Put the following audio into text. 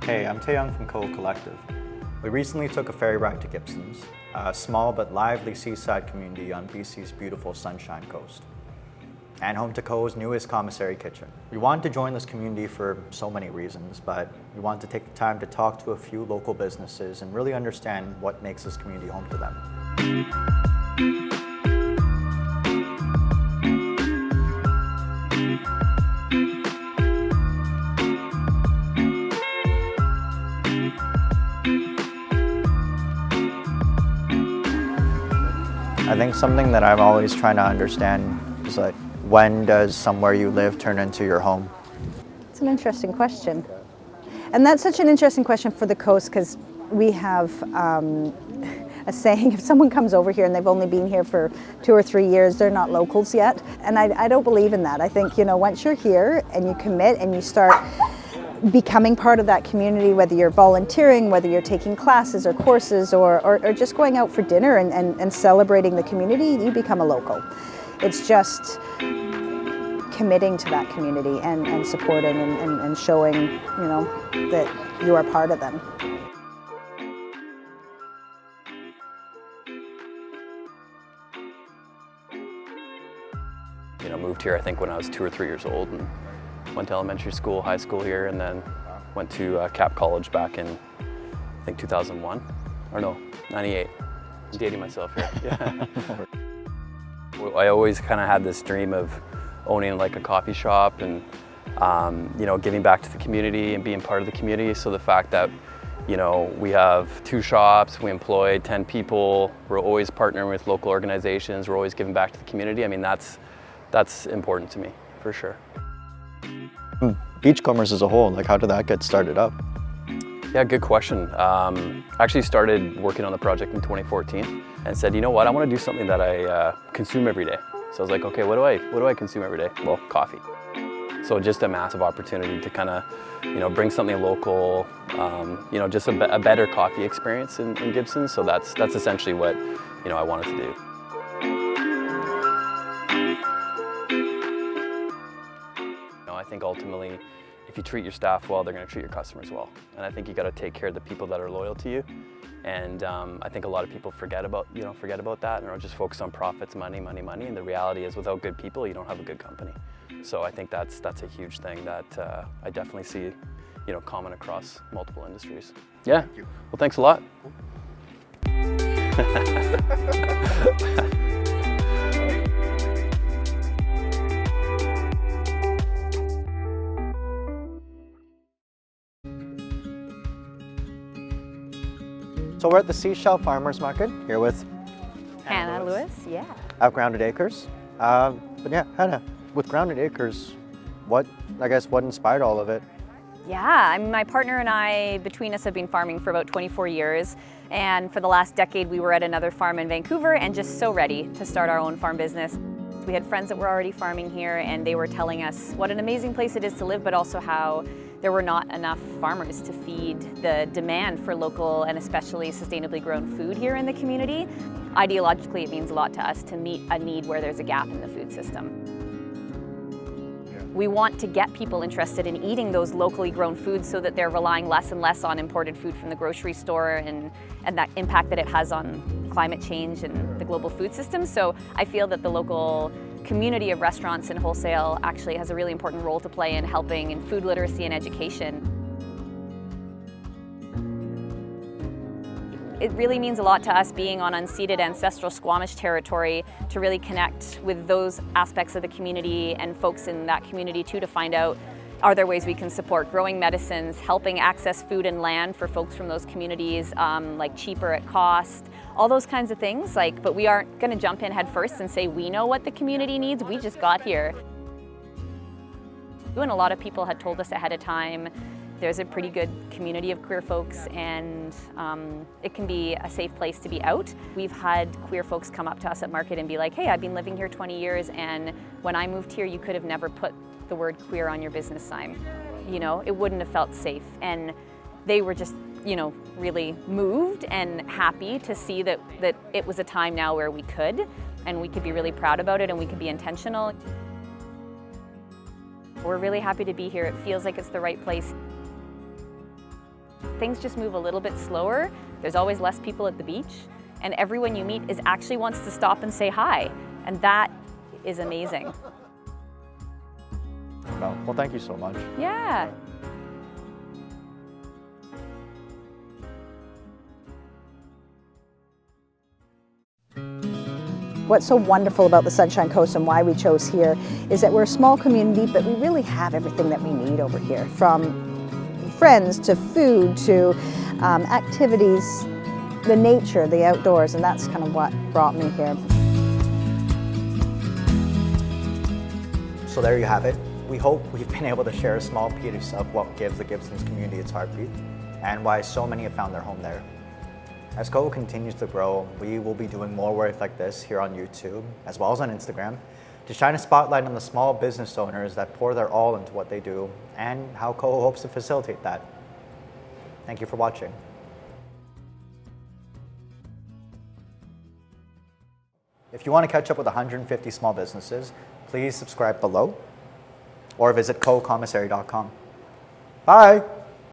Hey, I'm Taeyoung from Coho Collective. We recently took a ferry ride to Gibsons, a small but lively seaside community on BC's beautiful Sunshine Coast, and home to Coho's newest commissary kitchen. We wanted to join this community for so many reasons, but we wanted to take the time to talk to a few local businesses and really understand what makes this community home to them. I think something that I'm always trying to understand is like, when does somewhere you live turn into your home? It's an interesting question. And that's such an interesting question for the coast because we have a saying, if someone comes over here and they've only been here for 2 or 3 years, they're not locals yet. And I don't believe in that. I think, you know, once you're here and you commit and you start becoming part of that community, whether you're volunteering, whether you're taking classes or courses or just going out for dinner and celebrating the community, you become a local. It's just committing to that community and supporting and showing, you know, that you are part of them. You know, moved here I think when I was 2 or 3 years old and went to elementary school, high school here, and then went to Cap College back in, I think 2001, or no, 98. I'm dating myself here, yeah. I always kind of had this dream of owning like a coffee shop and, you know, giving back to the community and being part of the community. So the fact that, you know, we have 2 shops, we employ 10 people, we're always partnering with local organizations, we're always giving back to the community. I mean, that's important to me, for sure. Beachcombers as a whole, like how did that get started up? Yeah, good question. I actually started working on the project in 2014 and said, you know what, I want to do something that I consume every day. So I was like, okay, what do I consume every day? Well, coffee. So just a massive opportunity to kind of, you know, bring something local, you know, just a better coffee experience in Gibsons. So that's essentially what, you know, I wanted to do. I think ultimately, if you treat your staff well, they're going to treat your customers well. And I think you got to take care of the people that are loyal to you. And I think a lot of people forget about that and are just focused on profits, money. And the reality is, without good people, you don't have a good company. So I think that's a huge thing that I definitely see, you know, common across multiple industries. Yeah. Thank you. Well, thanks a lot. So we're at the Seashell Farmers Market here with Hannah Lewis, yeah. At Grounded Acres. But yeah, Hannah, with Grounded Acres, what inspired all of it? Yeah, my partner and I, between us, have been farming for about 24 years. And for the last decade, we were at another farm in Vancouver and just so ready to start our own farm business. We had friends that were already farming here and they were telling us what an amazing place it is to live, but also how there were not enough farmers to feed the demand for local and especially sustainably grown food here in the community. Ideologically, it means a lot to us to meet a need where there's a gap in the food system. We want to get people interested in eating those locally grown foods so that they're relying less and less on imported food from the grocery store and that impact that it has on climate change and the global food system. So I feel that the local community of restaurants and wholesale actually has a really important role to play in helping in food literacy and education. It really means a lot to us being on unceded ancestral Squamish territory to really connect with those aspects of the community and folks in that community too, to find out, are there ways we can support growing medicines, helping access food and land for folks from those communities, like cheaper at cost, all those kinds of things. But we aren't going to jump in head first and say we know what the community needs, we just got here. And a lot of people had told us ahead of time, there's a pretty good community of queer folks and it can be a safe place to be out. We've had queer folks come up to us at market and be like, hey, I've been living here 20 years and when I moved here you could have never put the word queer on your business sign. You know, it wouldn't have felt safe. And they were just, you know, really moved and happy to see that it was a time now where we could, and we could be really proud about it and we could be intentional. We're really happy to be here. It feels like it's the right place. Things just move a little bit slower. There's always less people at the beach, and everyone you meet actually wants to stop and say hi, and that is amazing. Well, thank you so much. Yeah. What's so wonderful about the Sunshine Coast and why we chose here is that we're a small community, but we really have everything that we need over here, from friends to food to activities, the nature, the outdoors, and that's kind of what brought me here. So there you have it. We hope we've been able to share a small piece of what gives the Gibsons community its heartbeat and why so many have found their home there. As Coho continues to grow, we will be doing more work like this here on YouTube, as well as on Instagram, to shine a spotlight on the small business owners that pour their all into what they do and how Coho hopes to facilitate that. Thank you for watching. If you want to catch up with 150 small businesses, please subscribe below or visit cohocommissary.com. Bye!